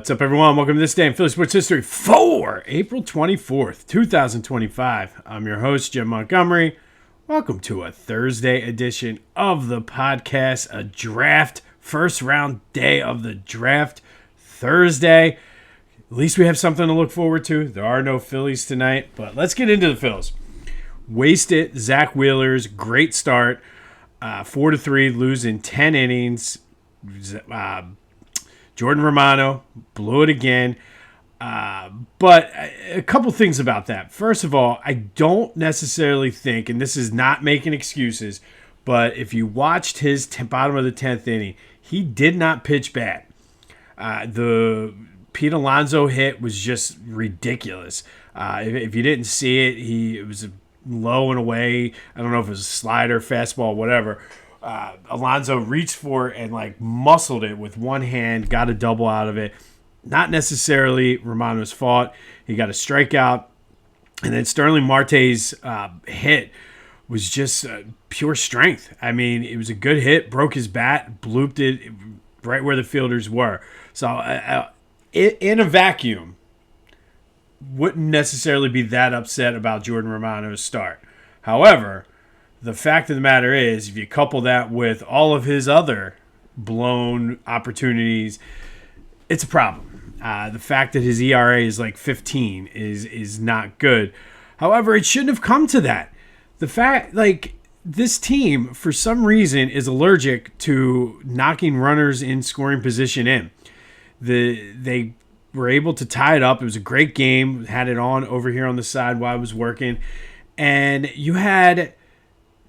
What's up, everyone? Welcome to this day in Philly sports history for April 24th, 2025. I'm your host, Jim Montgomery. Welcome to a Thursday edition of the podcast, a draft, first round day of the draft, Thursday. At least we have something to look forward to. There are no Phillies tonight, but let's get into the Phils. Waste it, Zach Wheeler's great start, 4-3, losing 10 innings. Jordan Romano blew it again. But a couple things about that. First of all, I don't necessarily think, and this is not making excuses, but if you watched his bottom of the 10th inning, he did not pitch bad. The Pete Alonso hit was just ridiculous. If you didn't see it, it was low and away. I don't know if it was a slider, fastball, whatever. Alonso reached for it and muscled it with one hand, got a double out of it. Not necessarily Romano's fault. He got a strikeout. And then Sterling Marte's hit was just pure strength. I mean, it was a good hit, broke his bat, blooped it right where the fielders were. So in a vacuum, wouldn't necessarily be that upset about Jordan Romano's start. However, the fact of the matter is, if you couple that with all of his other blown opportunities, it's a problem. The fact that his ERA is 15 is not good. However, it shouldn't have come to that. The fact, this team, for some reason, is allergic to knocking runners in scoring position in. They were able to tie it up. It was a great game. Had it on over here on the side while I was working. And you had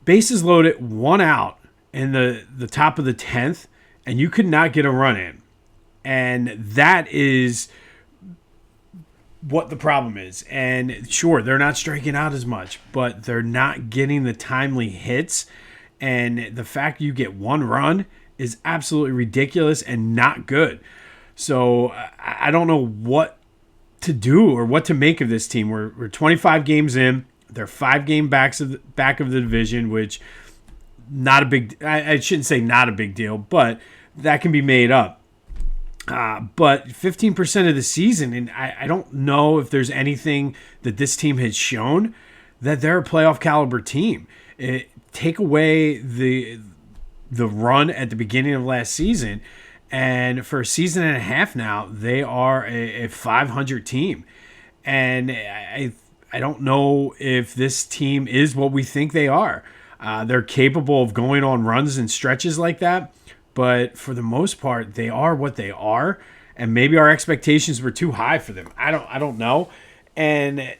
bases loaded, one out in the top of the 10th, and you could not get a run in. And that is what the problem is. And sure, they're not striking out as much, but they're not getting the timely hits. And the fact you get one run is absolutely ridiculous and not good. So I don't know what to do or what to make of this team. We're 25 games in. They're 5 game back of the division, which not a big. I shouldn't say not a big deal, but that can be made up. But 15% of the season, and I don't know if there's anything that this team has shown that they're a playoff caliber team. Take away the run at the beginning of last season, and for a season and a half now, they are a 500 team, and I don't know if this team is what we think they are. They're capable of going on runs and stretches like that, but for the most part, they are what they are, and maybe our expectations were too high for them. I don't know. And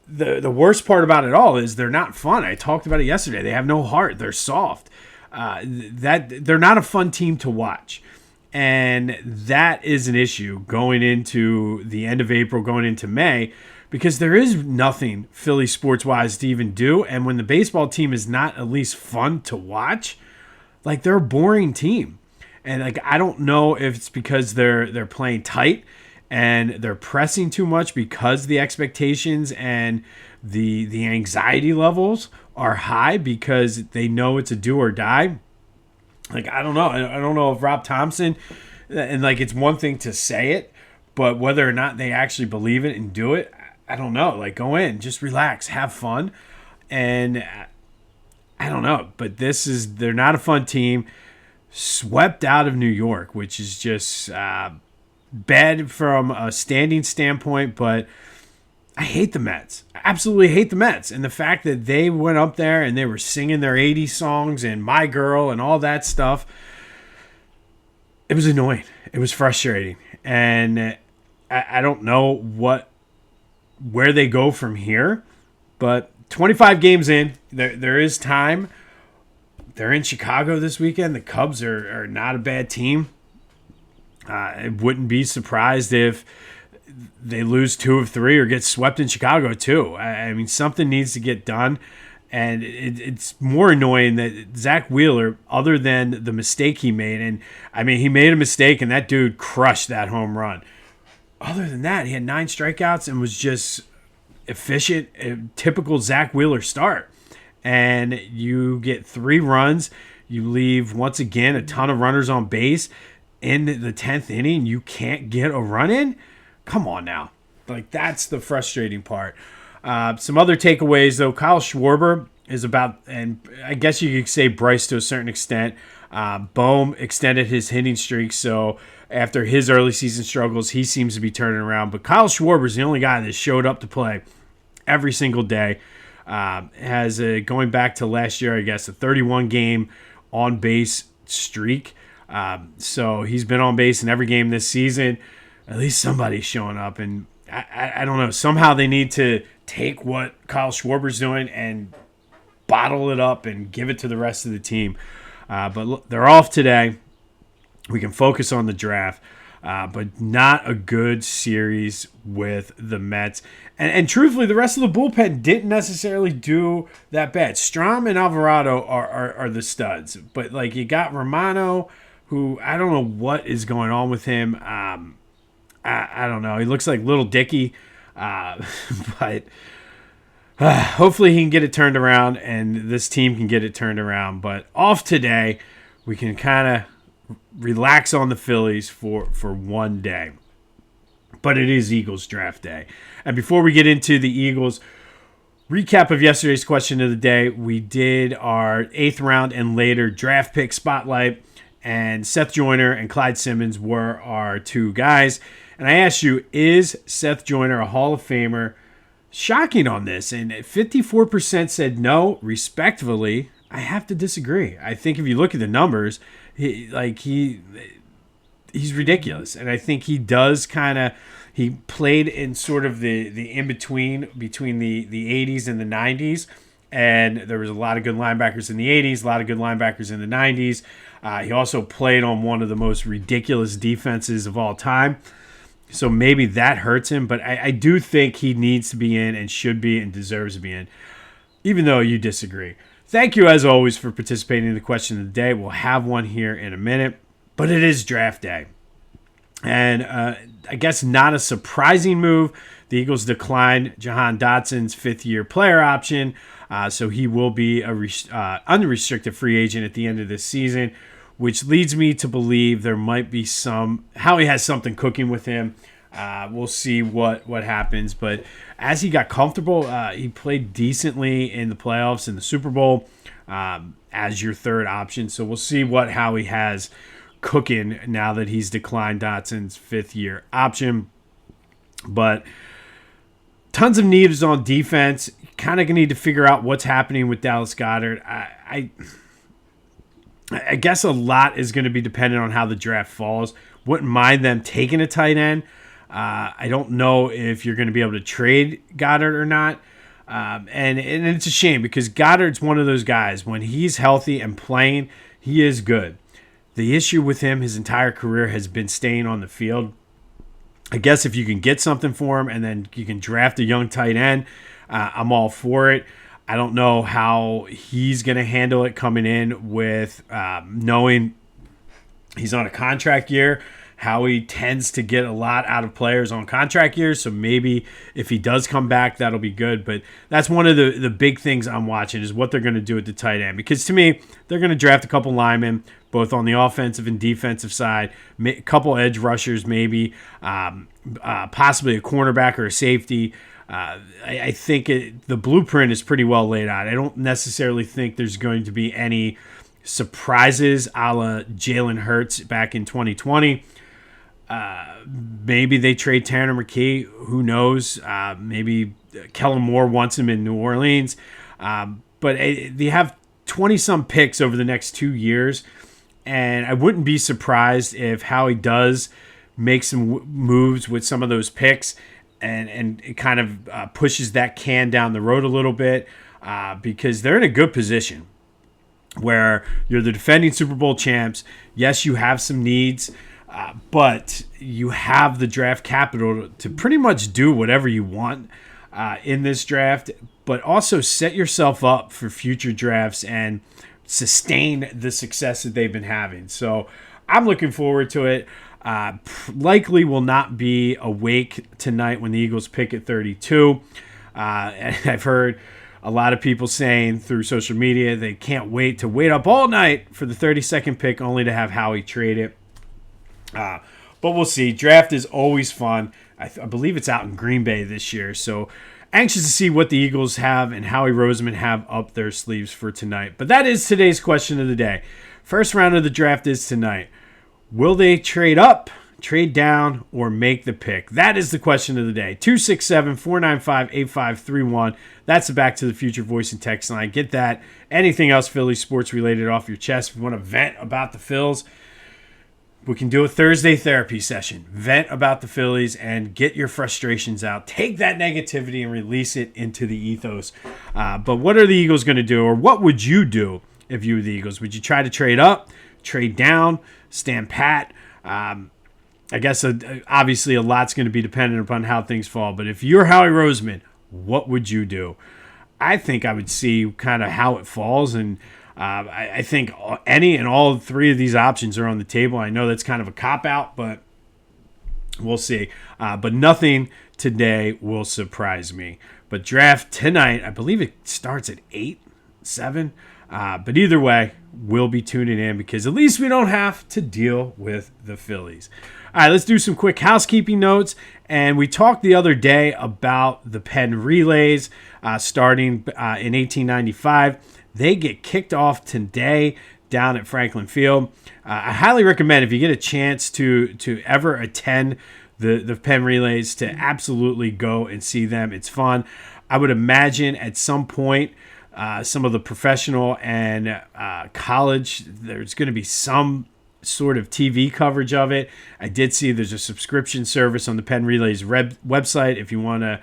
the worst part about it all is they're not fun. I talked about it yesterday. They have no heart. They're soft. They're not a fun team to watch. And that is an issue going into the end of April, going into May, because there is nothing Philly sports-wise to even do. And when the baseball team is not at least fun to watch, they're a boring team. And I don't know if it's because they're playing tight and they're pressing too much because the expectations and the anxiety levels are high because they know it's a do or die. I don't know. I don't know if Rob Thompson, and it's one thing to say it, but whether or not they actually believe it and do it, I don't know. Go in, just relax, have fun. And I don't know, but they're not a fun team. Swept out of New York, which is just bad from a standing standpoint, but I hate the Mets. I absolutely hate the Mets. And the fact that they went up there and they were singing their 80s songs and My Girl and all that stuff, it was annoying. It was frustrating. And I don't know where they go from here, but 25 games in, there is time. They're in Chicago this weekend. The Cubs are not a bad team. I wouldn't be surprised if they lose 2 of 3 or get swept in Chicago too. I mean, something needs to get done. And it's more annoying that Zach Wheeler, other than the mistake he made, and I mean, he made a mistake and that dude crushed that home run. Other than that, he had 9 strikeouts and was just efficient, a typical Zach Wheeler start. And you get 3 runs. You leave, once again, a ton of runners on base. in the 10th inning, you can't get a run in. Come on now. Like, that's the frustrating part. Some other takeaways, though. Kyle Schwarber is about, and I guess you could say Bryce to a certain extent. Bohm extended his hitting streak, so after his early season struggles, he seems to be turning around. But Kyle Schwarber is the only guy that showed up to play every single day. Has going back to last year, I guess, a 31-game on-base streak. So he's been on base in every game this season. At least somebody's showing up, and I don't know. Somehow they need to take what Kyle Schwarber's doing and bottle it up and give it to the rest of the team. But look, they're off today. We can focus on the draft, but not a good series with the Mets. And truthfully, the rest of the bullpen didn't necessarily do that bad. Strahm and Alvarado are the studs. But, like, you got Romano, who I don't know what is going on with him. I don't know. He looks like Little Dicky. But hopefully he can get it turned around, and this team can get it turned around. But off today, we can kind of relax on the Phillies for one day. But it is Eagles draft day. And before we get into the Eagles, recap of yesterday's question of the day, we did our 8th round and later draft pick spotlight, and Seth Joyner and Clyde Simmons were our two guys. And I asked you, is Seth Joyner a Hall of Famer? Shocking on this, and 54% said no. Respectfully, I have to disagree. I think if you look at the numbers, he's ridiculous, and I think he does he played in sort of the in between the 80s and the 90s, and there was a lot of good linebackers in the 80s, a lot of good linebackers in the 90s. He also played on one of the most ridiculous defenses of all time. So maybe that hurts him, but I do think he needs to be in and should be and deserves to be in, even though you disagree. Thank you, as always, for participating in the question of the day. We'll have one here in a minute, but it is draft day. And I guess not a surprising move. The Eagles declined Jahan Dotson's 5th-year player option, so he will be a unrestricted free agent at the end of this season, which leads me to believe there might be Howie has something cooking with him. We'll see what happens. But as he got comfortable, he played decently in the playoffs in the Super Bowl as your third option. So we'll see what Howie has cooking now that he's declined Dotson's 5th-year option. But tons of needs on defense. Kind of going to need to figure out what's happening with Dallas Goedert. I guess a lot is going to be dependent on how the draft falls. Wouldn't mind them taking a tight end. I don't know if you're going to be able to trade Goddard or not. And it's a shame because Goddard's one of those guys. When he's healthy and playing, he is good. The issue with him his entire career has been staying on the field. I guess if you can get something for him and then you can draft a young tight end, I'm all for it. I don't know how he's going to handle it coming in with knowing he's on a contract year. Howie tends to get a lot out of players on contract years, so maybe if he does come back, that'll be good. But that's one of the big things I'm watching is what they're going to do at the tight end. Because to me, they're going to draft a couple linemen, both on the offensive and defensive side, a couple edge rushers maybe, possibly a cornerback or a safety. I think the blueprint is pretty well laid out. I don't necessarily think there's going to be any surprises a la Jalen Hurts back in 2020. Maybe they trade Tanner McKee. Who knows? Maybe Kellen Moore wants him in New Orleans. But they have 20-some picks over the next 2 years. And I wouldn't be surprised if Howie does make some moves with some of those picks and it kind of pushes that can down the road a little bit because they're in a good position where you're the defending Super Bowl champs. Yes, you have some needs, but you have the draft capital to pretty much do whatever you want in this draft, but also set yourself up for future drafts and sustain the success that they've been having. So I'm looking forward to it. Likely will not be awake tonight when the Eagles pick at 32. And I've heard a lot of people saying through social media they can't wait to wait up all night for the 32nd pick only to have Howie trade it. But we'll see. Draft is always fun. I believe it's out in Green Bay this year. So anxious to see what the Eagles have and Howie Roseman have up their sleeves for tonight. But that is today's question of the day. First round of the draft is tonight. Will they trade up, trade down, or make the pick? That is the question of the day. 267-495-8531. That's the Back to the Future voice and text line. Get that. Anything else Philly sports related off your chest. If you want to vent about the Phils, we can do a Thursday therapy session. Vent about the Phillies and get your frustrations out. Take that negativity and release it into the ethos. But what are the Eagles going to do, or what would you do if you were the Eagles? Would you try to trade up, trade down, stand pat? I guess obviously a lot's going to be dependent upon how things fall. But if you're Howie Roseman, what would you do? I think I would see kind of how it falls, and I think any and all three of these options are on the table. I know that's kind of a cop-out, but we'll see. But nothing today will surprise me. But draft tonight, I believe it starts at 8, 7. But either way, we'll be tuning in because at least we don't have to deal with the Phillies. All right, let's do some quick housekeeping notes. And we talked the other day about the Penn Relays starting in 1895. They get kicked off today down at Franklin Field. I highly recommend if you get a chance to ever attend the Penn Relays to absolutely go and see them. It's fun. I would imagine at some point some of the professional and college, there's going to be some sort of TV coverage of it. I did see there's a subscription service on the Penn Relays website if you want to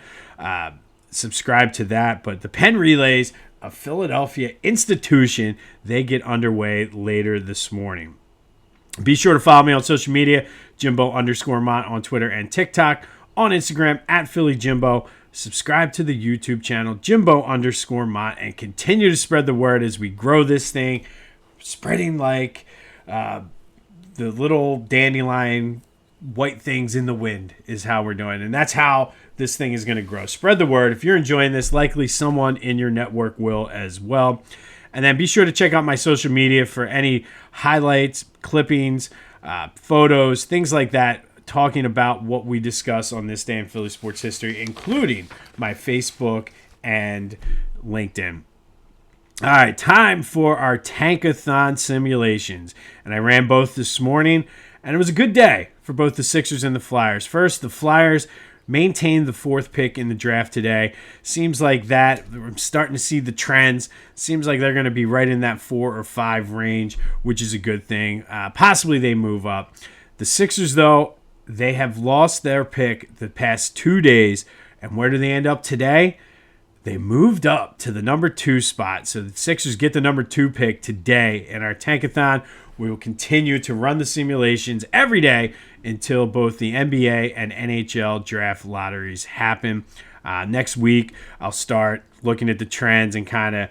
subscribe to that. But the Penn Relays, a Philadelphia institution, they get underway later this morning. Be sure to follow me on social media, Jimbo_Mott on Twitter and TikTok, on Instagram at PhillyJimbo. Subscribe to the YouTube channel, Jimbo_Mott, and continue to spread the word as we grow this thing, spreading like the little dandelion white things in the wind is how we're doing. And that's how this thing is going to grow. Spread the word. If you're enjoying this, likely someone in your network will as well. And then be sure to check out my social media for any highlights, clippings, photos, things like that, talking about what we discuss on this day in Philly sports history, including my Facebook and LinkedIn. All right, time for our Tankathon simulations. And I ran both this morning, and it was a good day for both the Sixers and the Flyers. First, the Flyers maintained the 4th pick in the draft today. Seems like that. I'm starting to see the trends. Seems like they're going to be right in that 4 or 5 range, which is a good thing. Possibly they move up. The Sixers, though, they have lost their pick the past 2 days. And where do they end up today? They moved up to the number 2 spot. So the Sixers get the number 2 pick today in our Tankathon. We will continue to run the simulations every day until both the NBA and NHL draft lotteries happen. Next week, I'll start looking at the trends and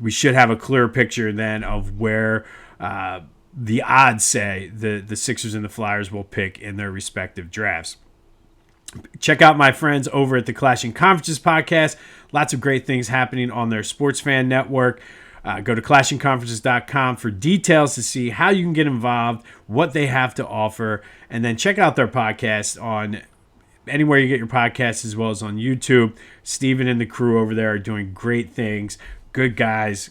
we should have a clearer picture then of where the odds say the Sixers and the Flyers will pick in their respective drafts. Check out my friends over at the Clashing Conferences podcast. Lots of great things happening on their Sports Fan Network. Go to clashingconferences.com for details to see how you can get involved, what they have to offer, and then check out their podcast on anywhere you get your podcasts as well as on YouTube. Steven and the crew over there are doing great things. Good guys,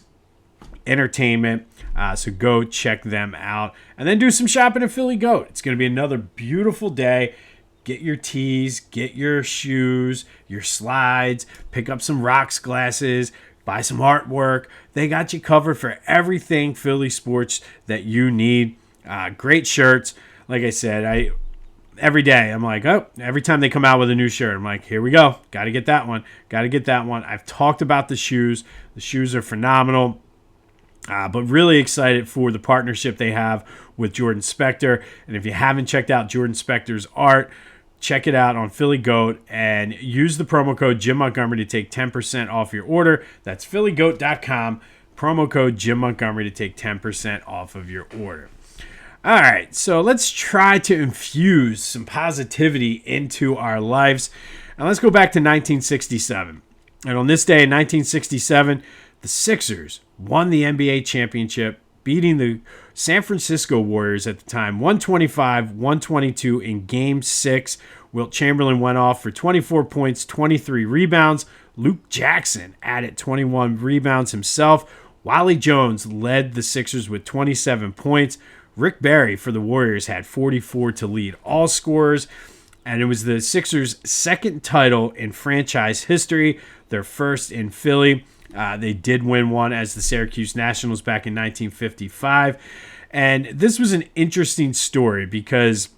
entertainment. So go check them out. And then do some shopping at Philly Goat. It's going to be another beautiful day. Get your tees, get your shoes, your slides, pick up some rocks glasses, buy some artwork. They got you covered for everything Philly sports that you need. Great shirts. Like I said, every day I'm like, every time they come out with a new shirt, I'm like, here we go. Got to get that one. Got to get that one. I've talked about the shoes. The shoes are phenomenal. But really excited for the partnership they have with Jordan Spector. And if you haven't checked out Jordan Spector's art, check it out on Philly Goat and use the promo code Jim Montgomery to take 10% off your order. That's phillygoat.com. Promo code Jim Montgomery to take 10% off of your order. All right, so let's try to infuse some positivity into our lives. And let's go back to 1967. And on this day in 1967, the Sixers won the NBA championship, beating the San Francisco Warriors at the time, 125-122 in Game 6. Wilt Chamberlain went off for 24 points, 23 rebounds. Luke Jackson added 21 rebounds himself. Wally Jones led the Sixers with 27 points. Rick Barry for the Warriors had 44 to lead all scorers. And it was the Sixers' second title in franchise history, their first in Philly. They did win one as the Syracuse Nationals back in 1955. And this was an interesting story because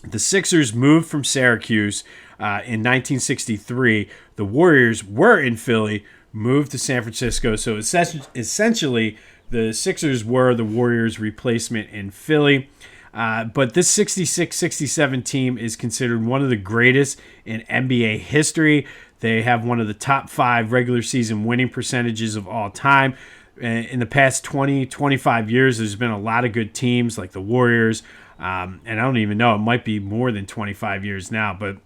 the Sixers moved from Syracuse in 1963. The Warriors were in Philly, moved to San Francisco. So essentially, the Sixers were the Warriors' replacement in Philly. But this 66-67 team is considered one of the greatest in NBA history. They have one of the top 5 regular season winning percentages of all time. In the past 20, 25 years, there's been a lot of good teams like the Warriors. And I don't even know, it might be more than 25 years now. But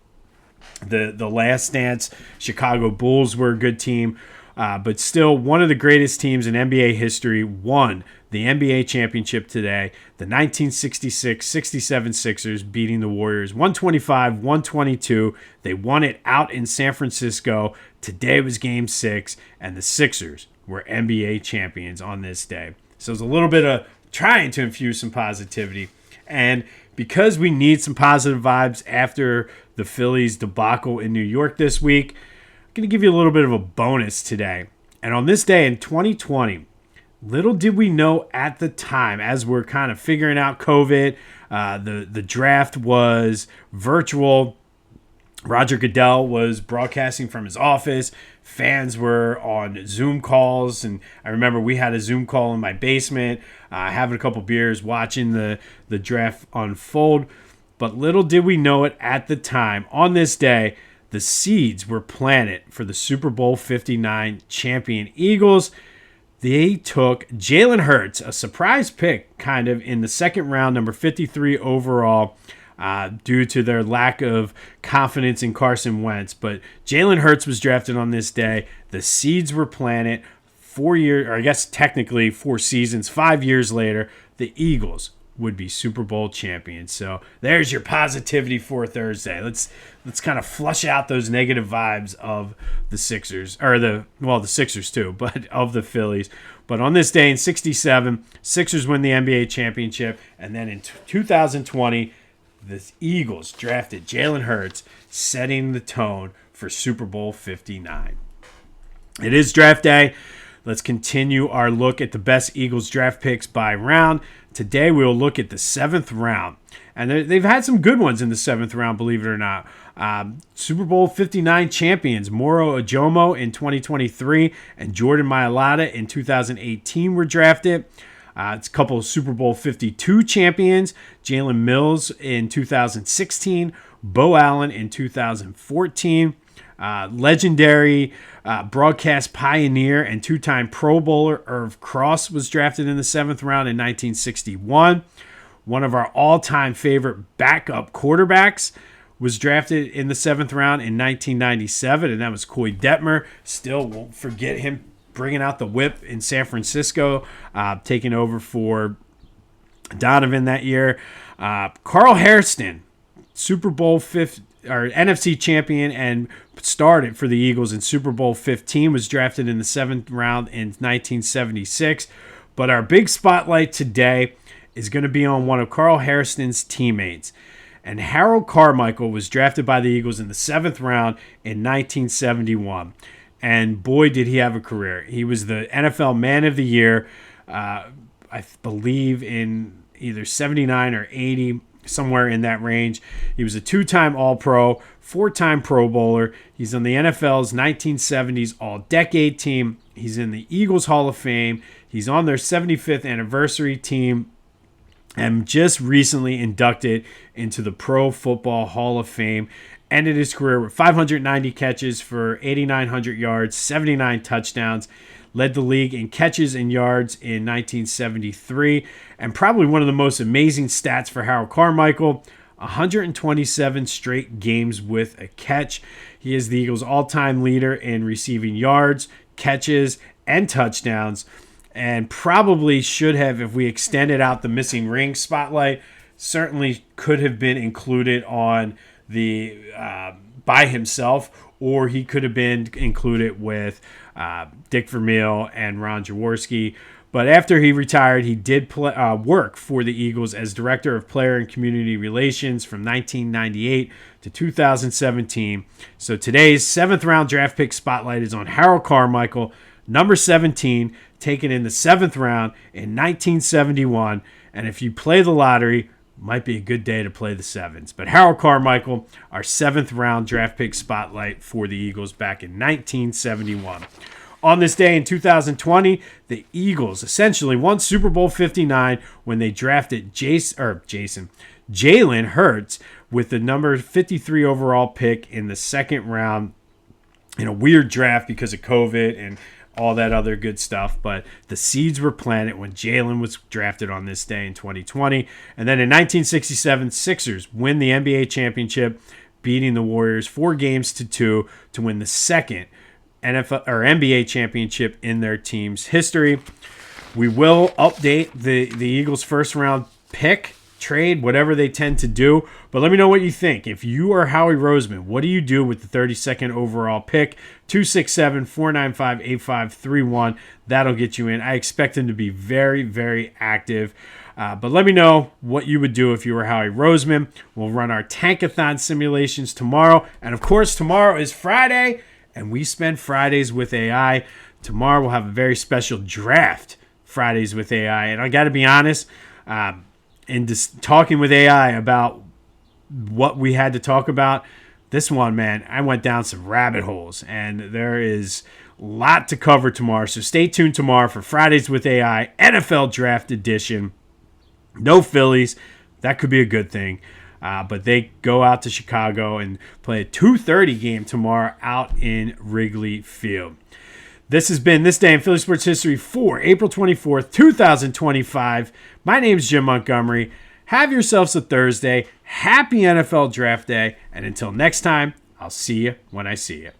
the Last Dance, Chicago Bulls were a good team. But still, one of the greatest teams in NBA history won the NBA championship today. The 1966-67 Sixers beating the Warriors 125-122. They won it out in San Francisco. Today was Game 6, and the Sixers were NBA champions on this day. So it's a little bit of trying to infuse some positivity. And because we need some positive vibes after the Phillies debacle in New York this week, I'm going to give you a little bit of a bonus today. And on this day in 2020, little did we know at the time, as we're kind of figuring out COVID, the draft was virtual. Roger Goodell was broadcasting from his office. Fans were on Zoom calls. And I remember we had a Zoom call in my basement, having a couple beers, watching the draft unfold. But little did we know it at the time, on this day, the seeds were planted for the Super Bowl 59 champion Eagles. They took Jalen Hurts, a surprise pick kind of in the second round, number 53 overall, due to their lack of confidence in Carson Wentz. But Jalen Hurts was drafted on this day. The seeds were planted 4 years, or I guess technically 4 seasons, 5 years later, the Eagles would be Super Bowl champions. So there's your positivity for Thursday. Let's kind of flush out those negative vibes of the Sixers, or the Sixers too, but of the Phillies. But on this day in 67, Sixers win the NBA championship, and then in 2020, the Eagles drafted Jalen Hurts, setting the tone for Super Bowl 59. It is draft day. Let's continue our look at the best Eagles draft picks by round. Today we'll look at the 7th round. And they've had some good ones in the 7th round, believe it or not. Super Bowl 59 champions Moro Ojomo in 2023 and Jordan Mailata in 2018 were drafted. It's a couple of Super Bowl 52 champions, Jalen Mills in 2016, Bo Allen in 2014. Legendary broadcast pioneer and 2-time Pro Bowler Irv Cross was drafted in the 7th round in 1961. One of our all-time favorite backup quarterbacks was drafted in the 7th round in 1997, and that was Coy Detmer. Still won't forget him bringing out the whip in San Francisco, taking over for Donovan that year. Carl Hairston, Super Bowl 50, or NFC champion, and started for the Eagles in Super Bowl 15, was drafted in the 7th round in 1976. But our big spotlight today is going to be on one of Carl Hairston's teammates. And Harold Carmichael was drafted by the Eagles in the 7th round in 1971. And boy, did he have a career. He was the NFL Man of the Year, I believe in either 79 or 80, somewhere in that range. He was a 2-time All-Pro, 4-time Pro Bowler. He's on the NFL's 1970s All-Decade team. He's in the Eagles Hall of Fame. He's on their 75th anniversary team, and just recently inducted into the Pro Football Hall of Fame. Ended his career with 590 catches for 8,900 yards, 79 touchdowns. Led the league in catches and yards in 1973. And probably one of the most amazing stats for Harold Carmichael, 127 straight games with a catch. He is the Eagles' all-time leader in receiving yards, catches, and touchdowns. and probably should have, if we extended out the missing ring spotlight, certainly could have been included on the by himself, or he could have been included with Dick Vermeil and Ron Jaworski. But after he retired, he did work for the Eagles as Director of Player and Community Relations from 1998 to 2017. So today's 7th round draft pick spotlight is on Harold Carmichael, number 17, taken in the 7th round in 1971. And if you play the lottery, might be a good day to play the sevens. But Harold Carmichael, our 7th round draft pick spotlight for the Eagles back in 1971. On this day in 2020, the Eagles essentially won Super Bowl 59 when they drafted Jalen Hurts with the number 53 overall pick in the 2nd round in a weird draft because of COVID and all that other good stuff. But the seeds were planted when Jalen was drafted on this day in 2020. And then in 1967, Sixers win the NBA championship, beating the Warriors 4-2 to win the 2nd NFL or NBA championship in their team's history. We will update the Eagles' 1st round pick, trade, whatever they tend to do. But let me know what you think. If you are Howie Roseman, what do you do with the 32nd overall pick? 267-495-8531. That'll get you in. I expect him to be very, very active. But let me know what you would do if you were Howie Roseman. We'll run our Tankathon simulations tomorrow. And of course, tomorrow is Friday, and we spend Fridays with AI. Tomorrow we'll have a very special draft Fridays with AI. And I got to be honest, in just talking with AI about what we had to talk about, this one, man, I went down some rabbit holes. And there is a lot to cover tomorrow. So stay tuned tomorrow for Fridays with AI, NFL Draft Edition. No Phillies. That could be a good thing. But they go out to Chicago and play a 2:30 game tomorrow out in Wrigley Field. This has been This Day in Philly Sports History for April 24th, 2025. My name is Jim Montgomery. Have yourselves a Thursday. Happy NFL Draft Day. And until next time, I'll see you when I see you.